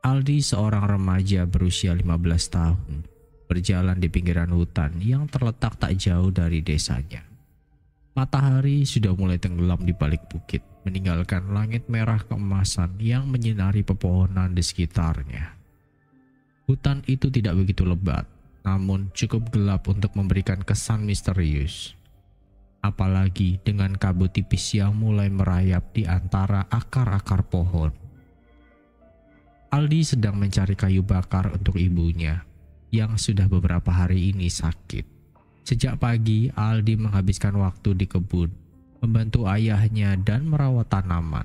Aldi, seorang remaja berusia 15 tahun, berjalan di pinggiran hutan yang terletak tak jauh dari desanya. Matahari sudah mulai tenggelam di balik bukit, meninggalkan langit merah keemasan yang menyinari pepohonan di sekitarnya. Hutan itu tidak begitu lebat, namun cukup gelap untuk memberikan kesan misterius. Apalagi dengan kabut tipis yang mulai merayap di antara akar-akar pohon. Aldi sedang mencari kayu bakar untuk ibunya yang sudah beberapa hari ini sakit. Sejak pagi, Aldi menghabiskan waktu di kebun, membantu ayahnya dan merawat tanaman.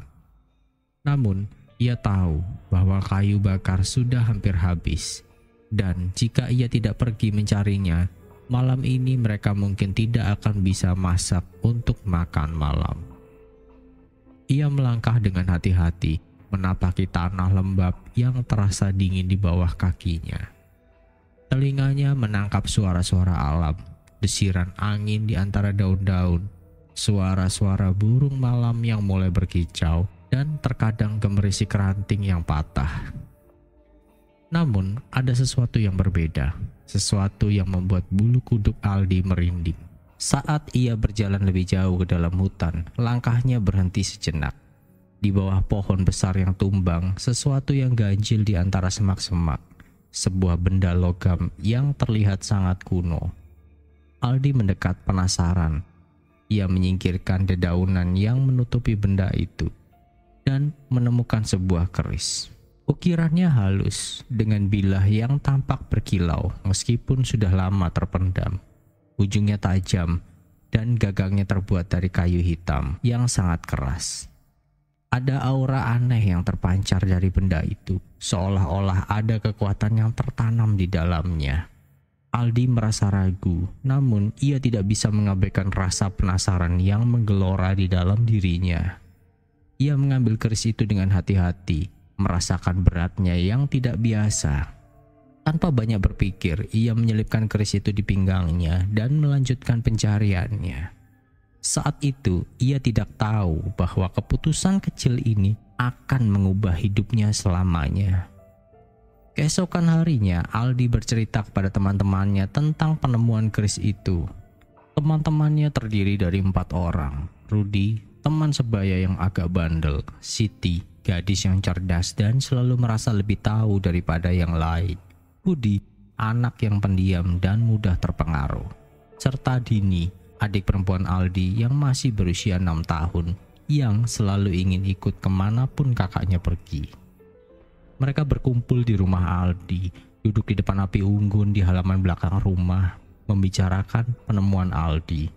Namun, ia tahu bahwa kayu bakar sudah hampir habis, dan jika ia tidak pergi mencarinya, malam ini mereka mungkin tidak akan bisa masak untuk makan malam. Ia melangkah dengan hati-hati, menapaki tanah lembab yang terasa dingin di bawah kakinya. Telinganya menangkap suara-suara alam, desiran angin di antara daun-daun, suara-suara burung malam yang mulai berkicau, dan terkadang gemerisik ranting yang patah. Namun, ada sesuatu yang berbeda, sesuatu yang membuat bulu kuduk Aldi merinding. Saat ia berjalan lebih jauh ke dalam hutan, langkahnya berhenti sejenak. Di bawah pohon besar yang tumbang, sesuatu yang ganjil di antara semak-semak, sebuah benda logam yang terlihat sangat kuno. Aldi mendekat penasaran. Ia menyingkirkan dedaunan yang menutupi benda itu dan menemukan sebuah keris. Ukirannya halus dengan bilah yang tampak berkilau meskipun sudah lama terpendam. Ujungnya tajam dan gagangnya terbuat dari kayu hitam yang sangat keras. Ada aura aneh yang terpancar dari benda itu, seolah-olah ada kekuatan yang tertanam di dalamnya. Aldi merasa ragu, namun ia tidak bisa mengabaikan rasa penasaran yang menggelora di dalam dirinya. Ia mengambil keris itu dengan hati-hati, merasakan beratnya yang tidak biasa. Tanpa banyak berpikir, ia menyelipkan keris itu di pinggangnya dan melanjutkan pencariannya. Saat itu, ia tidak tahu bahwa keputusan kecil ini akan mengubah hidupnya selamanya. Keesokan harinya, Aldi bercerita kepada teman-temannya tentang penemuan keris itu. Teman-temannya terdiri dari 4 orang. Rudy, teman sebaya yang agak bandel. Siti, gadis yang cerdas dan selalu merasa lebih tahu daripada yang lain. Budi, anak yang pendiam dan mudah terpengaruh. Serta Dini, adik perempuan Aldi yang masih berusia 6 tahun, yang selalu ingin ikut kemanapun kakaknya pergi. Mereka berkumpul di rumah Aldi, duduk di depan api unggun di halaman belakang rumah, membicarakan penemuan Aldi.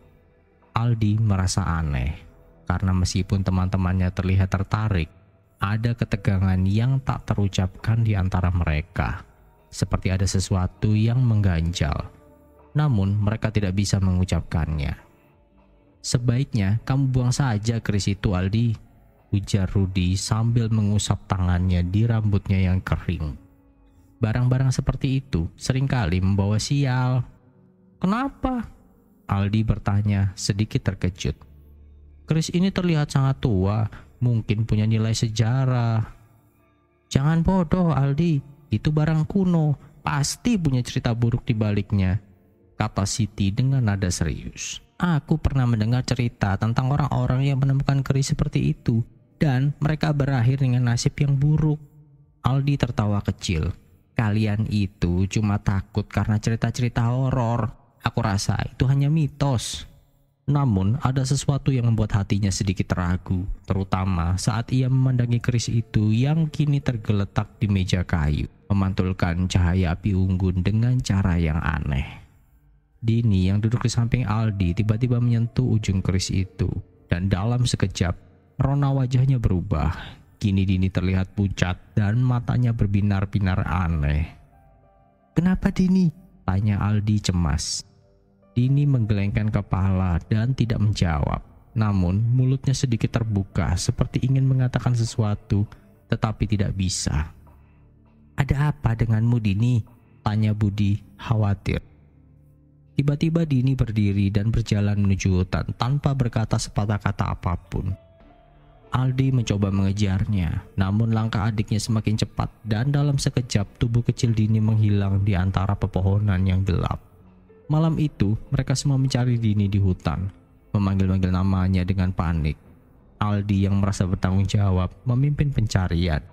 Aldi merasa aneh, karena meskipun teman-temannya terlihat tertarik, ada ketegangan yang tak terucapkan di antara mereka, seperti ada sesuatu yang mengganjal. Namun mereka tidak bisa mengucapkannya. "Sebaiknya kamu buang saja keris itu, Aldi," ujar Rudy sambil mengusap tangannya di rambutnya yang kering. "Barang-barang seperti itu seringkali membawa sial." "Kenapa?" Aldi bertanya sedikit terkejut. "Keris ini terlihat sangat tua, mungkin punya nilai sejarah." "Jangan bodoh, Aldi, itu barang kuno, pasti punya cerita buruk di baliknya," kata Siti dengan nada serius. "Aku pernah mendengar cerita tentang orang-orang yang menemukan keris seperti itu, dan mereka berakhir dengan nasib yang buruk." Aldi tertawa kecil. "Kalian itu cuma takut karena cerita-cerita horor. Aku rasa itu hanya mitos." Namun ada sesuatu yang membuat hatinya sedikit ragu, terutama saat ia memandangi keris itu yang kini tergeletak di meja kayu, memantulkan cahaya api unggun dengan cara yang aneh. Dini yang duduk di samping Aldi tiba-tiba menyentuh ujung keris itu, dan dalam sekejap rona wajahnya berubah. Kini Dini terlihat pucat dan matanya berbinar-binar aneh. "Kenapa, Dini?" tanya Aldi cemas. Dini menggelengkan kepala dan tidak menjawab, namun mulutnya sedikit terbuka seperti ingin mengatakan sesuatu, tetapi tidak bisa. "Ada apa denganmu, Dini?" tanya Budi khawatir. Tiba-tiba Dini berdiri dan berjalan menuju hutan tanpa berkata sepatah kata apapun. Aldi mencoba mengejarnya, namun langkah adiknya semakin cepat dan dalam sekejap tubuh kecil Dini menghilang di antara pepohonan yang gelap. Malam itu, mereka semua mencari Dini di hutan, memanggil-manggil namanya dengan panik. Aldi yang merasa bertanggung jawab memimpin pencarian.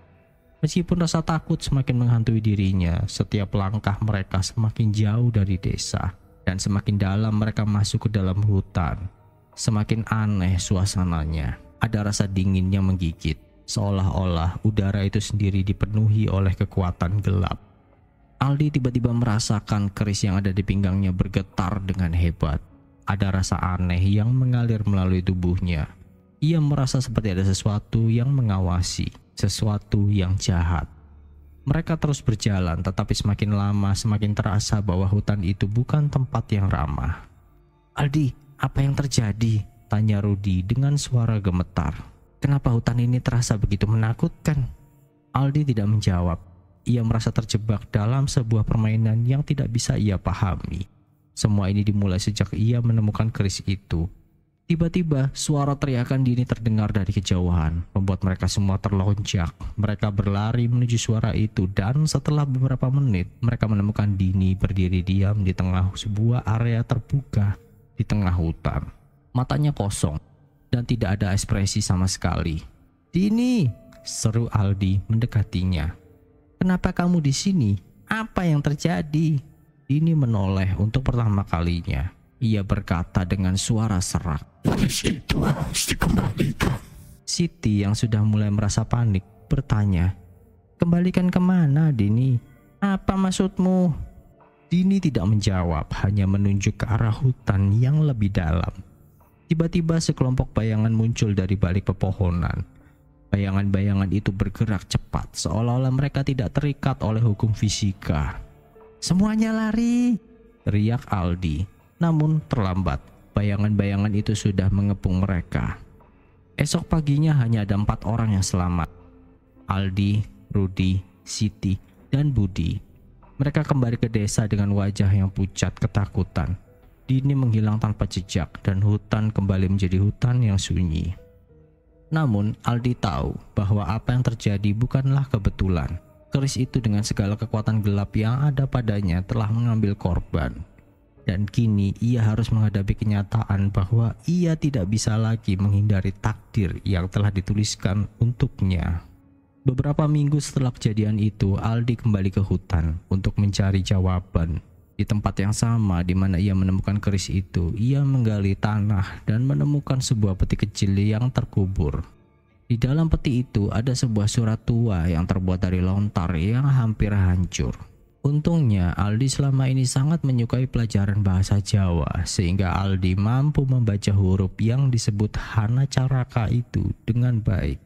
Meskipun rasa takut semakin menghantui dirinya, setiap langkah mereka semakin jauh dari desa dan semakin dalam mereka masuk ke dalam hutan. Semakin aneh suasananya. Ada rasa dingin yang menggigit, seolah-olah udara itu sendiri dipenuhi oleh kekuatan gelap. Aldi tiba-tiba merasakan keris yang ada di pinggangnya bergetar dengan hebat. Ada rasa aneh yang mengalir melalui tubuhnya. Ia merasa seperti ada sesuatu yang mengawasi, sesuatu yang jahat. Mereka terus berjalan, tetapi semakin lama semakin terasa bahwa hutan itu bukan tempat yang ramah. "Aldi, apa yang terjadi?" tanya Rudi dengan suara gemetar. "Kenapa hutan ini terasa begitu menakutkan?" Aldi tidak menjawab. Ia merasa terjebak dalam sebuah permainan yang tidak bisa ia pahami. Semua ini dimulai sejak ia menemukan keris itu. Tiba-tiba suara teriakan Dini terdengar dari kejauhan, membuat mereka semua terlonjak. Mereka berlari menuju suara itu dan setelah beberapa menit mereka menemukan Dini berdiri diam di tengah sebuah area terbuka di tengah hutan. Matanya kosong dan tidak ada ekspresi sama sekali. "Dini!" seru Aldi mendekatinya. "Kenapa kamu di sini? Apa yang terjadi?" Dini menoleh untuk pertama kalinya. Ia berkata dengan suara serak, "Keris itu harus dikembalikan." Siti yang sudah mulai merasa panik bertanya, "Kembalikan kemana, Dini? Apa maksudmu?" Dini tidak menjawab, hanya menunjuk ke arah hutan yang lebih dalam. Tiba-tiba sekelompok bayangan muncul dari balik pepohonan. Bayangan-bayangan itu bergerak cepat, seolah-olah mereka tidak terikat oleh hukum fisika. "Semuanya lari!" teriak Aldi. Namun terlambat, bayangan-bayangan itu sudah mengepung mereka. Esok paginya hanya ada 4 orang yang selamat. Aldi, Rudi, Siti, dan Budi. Mereka kembali ke desa dengan wajah yang pucat ketakutan. Dini menghilang tanpa jejak dan hutan kembali menjadi hutan yang sunyi. Namun Aldi tahu bahwa apa yang terjadi bukanlah kebetulan. Keris itu dengan segala kekuatan gelap yang ada padanya telah mengambil korban. Dan kini ia harus menghadapi kenyataan bahwa ia tidak bisa lagi menghindari takdir yang telah dituliskan untuknya. Beberapa minggu setelah kejadian itu, Aldi kembali ke hutan untuk mencari jawaban. Di tempat yang sama di mana ia menemukan keris itu, ia menggali tanah dan menemukan sebuah peti kecil yang terkubur. Di dalam peti itu ada sebuah surat tua yang terbuat dari lontar yang hampir hancur. Untungnya Aldi selama ini sangat menyukai pelajaran bahasa Jawa, sehingga Aldi mampu membaca huruf yang disebut Hana Caraka itu dengan baik.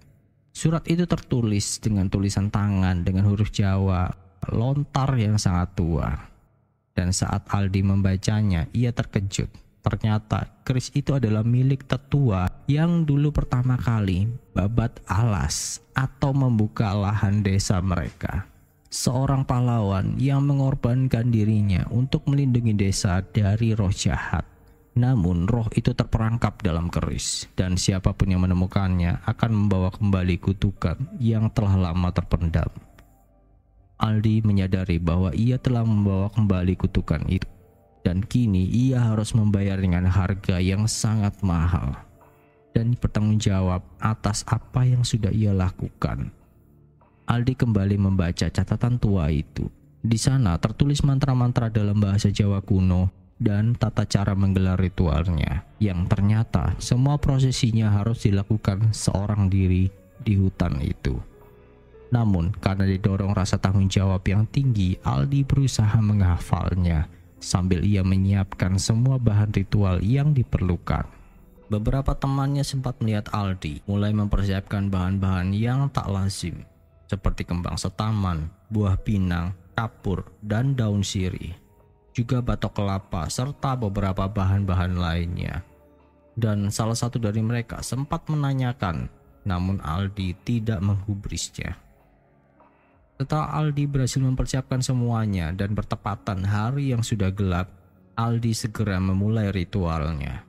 Surat itu tertulis dengan tulisan tangan dengan huruf Jawa, lontar yang sangat tua. Dan saat Aldi membacanya, ia terkejut. Ternyata keris itu adalah milik tetua yang dulu pertama kali babat alas atau membuka lahan desa mereka. Seorang pahlawan yang mengorbankan dirinya untuk melindungi desa dari roh jahat. Namun roh itu terperangkap dalam keris, dan siapapun yang menemukannya akan membawa kembali kutukan yang telah lama terpendam. Aldi menyadari bahwa ia telah membawa kembali kutukan itu, dan kini ia harus membayar dengan harga yang sangat mahal dan bertanggung jawab atas apa yang sudah ia lakukan. Aldi kembali membaca catatan tua itu. Di sana tertulis mantra-mantra dalam bahasa Jawa kuno dan tata cara menggelar ritualnya, yang ternyata semua prosesinya harus dilakukan seorang diri di hutan itu. Namun karena didorong rasa tanggung jawab yang tinggi, Aldi berusaha menghafalnya sambil ia menyiapkan semua bahan ritual yang diperlukan. Beberapa temannya sempat melihat Aldi mulai mempersiapkan bahan-bahan yang tak lazim, seperti kembang setaman, buah pinang, kapur, dan daun sirih, juga batok kelapa serta beberapa bahan-bahan lainnya. Dan salah satu dari mereka sempat menanyakan, namun Aldi tidak menggubrisnya. Setelah Aldi berhasil mempersiapkan semuanya dan bertepatan hari yang sudah gelap, Aldi segera memulai ritualnya.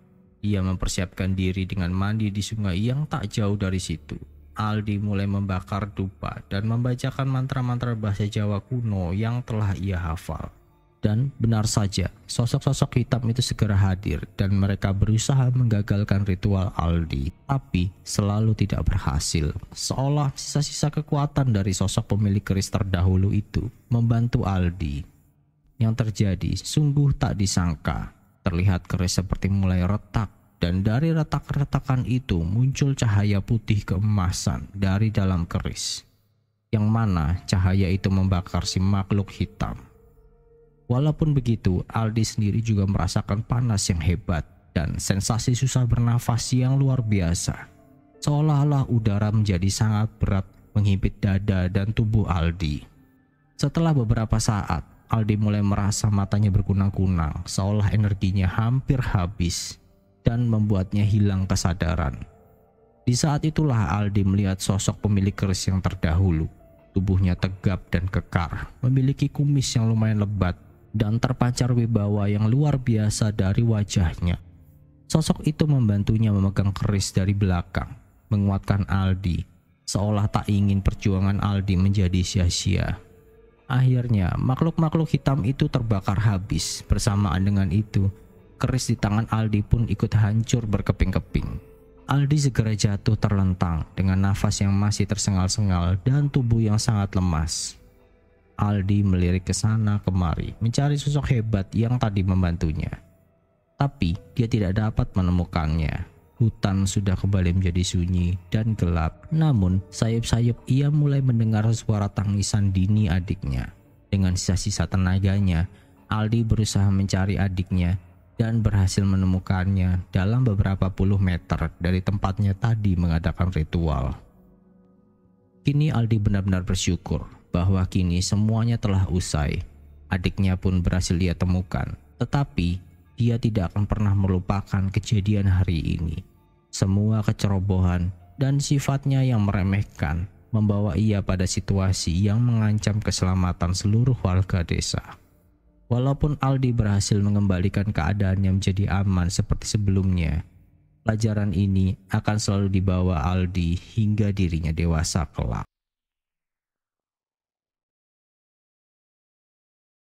Ia mempersiapkan diri dengan mandi di sungai yang tak jauh dari situ. Aldi mulai membakar dupa dan membacakan mantra-mantra bahasa Jawa kuno yang telah ia hafal. Dan benar saja, sosok-sosok hitam itu segera hadir dan mereka berusaha menggagalkan ritual Aldi. Tapi selalu tidak berhasil, seolah sisa-sisa kekuatan dari sosok pemilik keris terdahulu itu membantu Aldi. Yang terjadi sungguh tak disangka. Terlihat keris seperti mulai retak dan dari retak-retakan itu muncul cahaya putih keemasan dari dalam keris. Yang mana cahaya itu membakar si makhluk hitam. Walaupun begitu, Aldi sendiri juga merasakan panas yang hebat dan sensasi susah bernafas yang luar biasa. Seolah-olah udara menjadi sangat berat menghimpit dada dan tubuh Aldi. Setelah beberapa saat, Aldi mulai merasa matanya berkunang-kunang, seolah energinya hampir habis dan membuatnya hilang kesadaran. Di saat itulah Aldi melihat sosok pemilik keris yang terdahulu. Tubuhnya tegap dan kekar, memiliki kumis yang lumayan lebat, dan terpancar wibawa yang luar biasa dari wajahnya. Sosok itu membantunya memegang keris dari belakang, menguatkan Aldi, seolah tak ingin perjuangan Aldi menjadi sia-sia. Akhirnya, makhluk-makhluk hitam itu terbakar habis. Bersamaan dengan itu, keris di tangan Aldi pun ikut hancur berkeping-keping. Aldi segera jatuh terlentang dengan nafas yang masih tersengal-sengal dan tubuh yang sangat lemas. Aldi melirik ke sana kemari mencari sosok hebat yang tadi membantunya. Tapi dia tidak dapat menemukannya. Hutan sudah kembali menjadi sunyi dan gelap. Namun sayup-sayup ia mulai mendengar suara tangisan Dini adiknya. Dengan sisa-sisa tenaganya, Aldi berusaha mencari adiknya dan berhasil menemukannya dalam beberapa puluh meter dari tempatnya tadi mengadakan ritual. Kini Aldi benar-benar bersyukur bahwa kini semuanya telah usai. Adiknya pun berhasil dia temukan, tetapi dia tidak akan pernah melupakan kejadian hari ini. Semua kecerobohan dan sifatnya yang meremehkan membawa ia pada situasi yang mengancam keselamatan seluruh warga desa. Walaupun Aldi berhasil mengembalikan keadaannya menjadi aman seperti sebelumnya, pelajaran ini akan selalu dibawa Aldi hingga dirinya dewasa kelak.